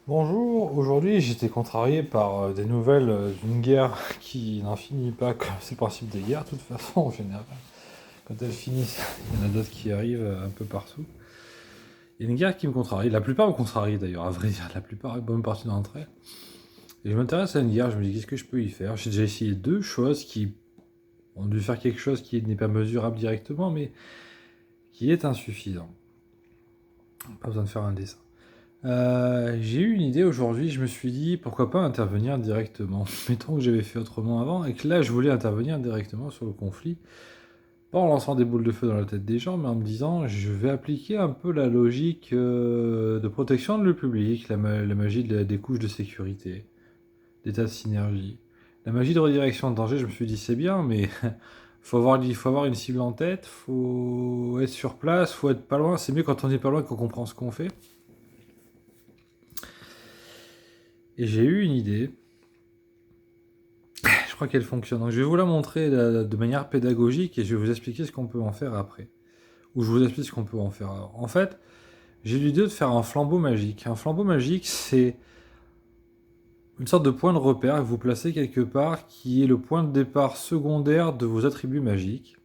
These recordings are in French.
Bonjour, aujourd'hui j'étais contrarié par des nouvelles d'une guerre qui n'en finit pas, comme c'est le principe des guerres, de toute façon, en général. Quand elles finissent, il y en a d'autres qui arrivent un peu partout. Il y a une guerre qui me contrarie, la plupart me contrarient d'ailleurs, à vrai dire, la plupart, une bonne partie d'entre elles. Et je m'intéresse à une guerre, je me dis qu'est-ce que je peux y faire. J'ai déjà essayé deux choses qui ont dû faire quelque chose qui n'est pas mesurable directement, mais qui est insuffisant. Pas besoin de faire un dessin. J'ai eu une idée aujourd'hui, je me suis dit pourquoi pas intervenir directement. Mettons que j'avais fait autrement avant et que là je voulais intervenir directement sur le conflit, pas en lançant des boules de feu dans la tête des gens, mais en me disant je vais appliquer un peu la logique de protection de le public, la magie des couches de sécurité, d'état de synergie. La magie de redirection de danger, je me suis dit c'est bien, mais il faut avoir une cible en tête, faut être sur place, faut être pas loin. C'est mieux quand on est pas loin qu'on comprend ce qu'on fait. Et j'ai eu une idée. Je crois qu'elle fonctionne. Donc je vais vous la montrer de manière pédagogique et je vais vous expliquer ce qu'on peut en faire après. Ou je vous explique ce qu'on peut en faire alors. En fait, j'ai l'idée de faire un flambeau magique. Un flambeau magique, c'est une sorte de point de repère que vous placez quelque part qui est le point de départ secondaire de vos attributs magiques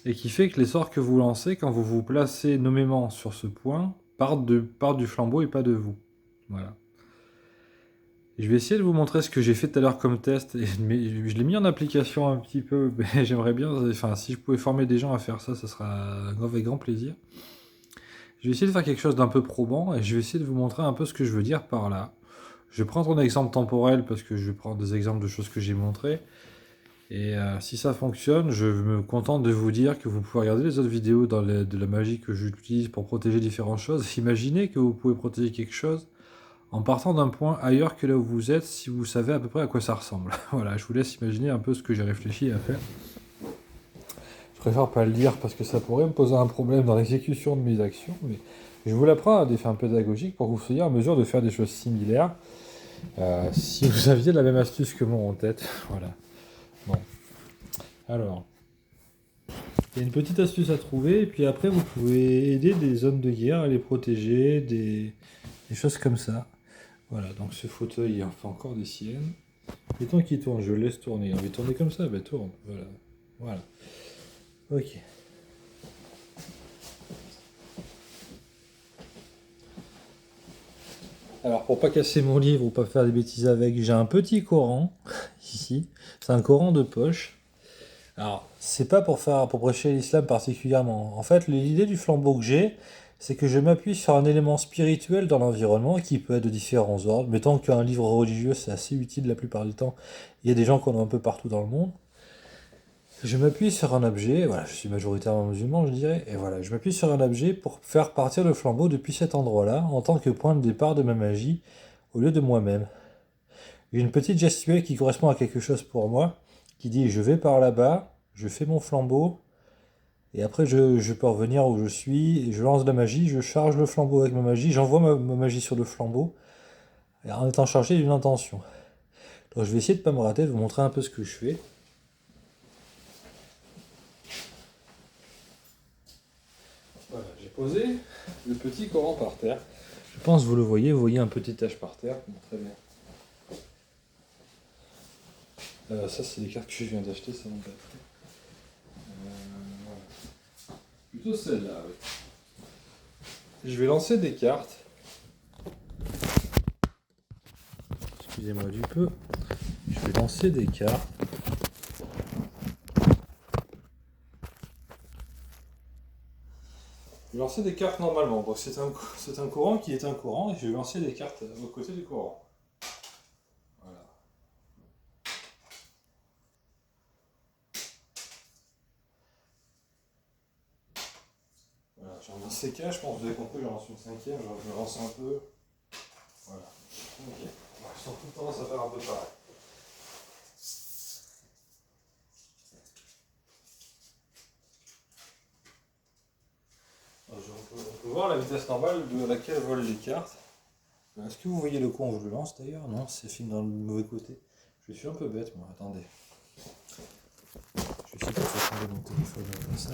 et qui fait que les sorts que vous lancez, quand vous vous placez nommément sur ce point, partent du flambeau et pas de vous. Voilà. Je vais essayer de vous montrer ce que j'ai fait tout à l'heure comme test. Je l'ai mis en application un petit peu, mais j'aimerais bien, enfin, si je pouvais former des gens à faire ça, ça sera avec grand plaisir. Je vais essayer de faire quelque chose d'un peu probant et je vais essayer de vous montrer un peu ce que je veux dire par là. Je vais prendre un exemple temporel parce que je vais prendre des exemples de choses que j'ai montrées. Et si ça fonctionne, je me contente de vous dire que vous pouvez regarder les autres vidéos de la magie que j'utilise pour protéger différentes choses. Imaginez que vous pouvez protéger quelque chose en partant d'un point ailleurs que là où vous êtes, si vous savez à peu près à quoi ça ressemble. Voilà, je vous laisse imaginer un peu ce que j'ai réfléchi à faire. Je préfère pas le dire parce que ça pourrait me poser un problème dans l'exécution de mes actions, mais je vous l'apprends à des fins pédagogiques pour que vous soyez en mesure de faire des choses similaires. Si vous aviez la même astuce que moi en tête, voilà. Bon, alors, il y a une petite astuce à trouver, et puis après vous pouvez aider des zones de guerre à les protéger, des choses comme ça. Voilà, donc ce fauteuil, il en fait encore des siennes. Et tant qu'il tourne, je le laisse tourner. On va tourner comme ça, bah tourne. Voilà. Voilà. Ok. Alors pour pas casser mon livre ou pas faire des bêtises avec, j'ai un petit Coran ici. C'est un Coran de poche. Alors c'est pas pour prêcher l'islam particulièrement. En fait, l'idée du flambeau que j'ai, c'est que je m'appuie sur un élément spirituel dans l'environnement qui peut être de différents ordres. Mettons qu'un livre religieux, c'est assez utile la plupart du temps. Il y a des gens qu'on a un peu partout dans le monde. Je m'appuie sur un objet, voilà, je suis majoritairement musulman, je dirais, et voilà, je m'appuie sur un objet pour faire partir le flambeau depuis cet endroit-là, en tant que point de départ de ma magie, au lieu de moi-même. J'ai une petite gestuelle qui correspond à quelque chose pour moi, qui dit je vais par là-bas, je fais mon flambeau, et après je peux revenir où je suis, et je lance de la magie, je charge le flambeau avec ma magie, j'envoie ma magie sur le flambeau, en étant chargé d'une intention. Donc je vais essayer de ne pas me rater, de vous montrer un peu ce que je fais. Voilà, j'ai posé le petit Coran par terre. Je pense que vous le voyez un petit tache par terre. Bon, très bien. Ça, c'est les cartes que je viens d'acheter, ça m'en pas. Voilà. Plutôt celle-là, oui. Je vais lancer des cartes. Excusez-moi du peu. Je vais lancer des cartes. Je vais lancer des cartes normalement. Donc c'est un courant qui est un courant et je vais lancer des cartes aux côtés du courant. Voilà. Voilà, j'en lance ces quatre, je pense que vous avez compris, j'en lance une cinquième, je lance un peu. Voilà. Ok. Ouais, ils sont tout tendance à faire un peu pareil. On peut voir la vitesse normale de laquelle volent les cartes. Est-ce que vous voyez le coup où je le lance d'ailleurs? Non, c'est filmé dans le mauvais côté. Je suis un peu bête moi, attendez. Je vais essayer de faire tomber mon téléphone comme ça.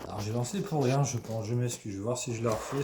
Alors j'ai lancé pour rien, je pense, je m'excuse, je vais voir si je la refais.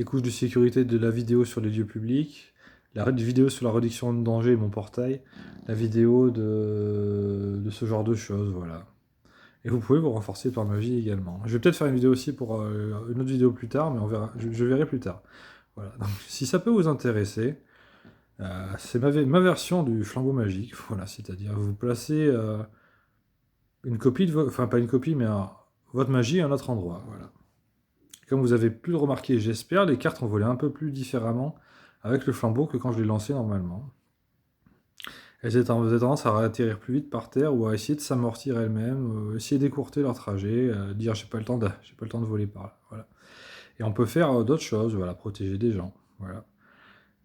les couches de sécurité de la vidéo sur les lieux publics, la vidéo sur la réduction de danger, mon portail, la vidéo de ce genre de choses, voilà. Et vous pouvez vous renforcer par magie également. Je vais peut-être faire une vidéo aussi pour une autre vidéo plus tard, mais on verra, je verrai plus tard. Voilà. Donc, si ça peut vous intéresser, c'est ma version du flambeau magique. Voilà, c'est-à-dire vous placez une copie de enfin pas une copie, mais votre magie à un autre endroit. Voilà. Comme vous avez pu le remarquer, j'espère, les cartes ont volé un peu plus différemment avec le flambeau que quand je l'ai lancé normalement. Elles ont tendance à atterrir plus vite par terre ou à essayer de s'amortir elles-mêmes, essayer d'écourter leur trajet, dire j'ai pas le temps de voler par là. Voilà. Et on peut faire d'autres choses, voilà, protéger des gens. Voilà.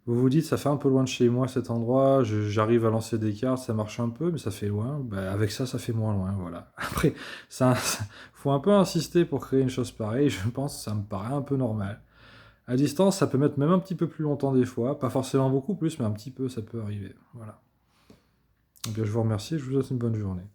Vous vous dites, ça fait un peu loin de chez moi cet endroit, j'arrive à lancer des cartes, ça marche un peu, mais ça fait loin. Bah, avec ça, ça fait moins loin, voilà. Après, faut un peu insister pour créer une chose pareille, je pense, ça me paraît un peu normal. À distance, ça peut mettre même un petit peu plus longtemps des fois, pas forcément beaucoup plus, mais un petit peu, ça peut arriver. Voilà. Donc, je vous remercie et je vous souhaite une bonne journée.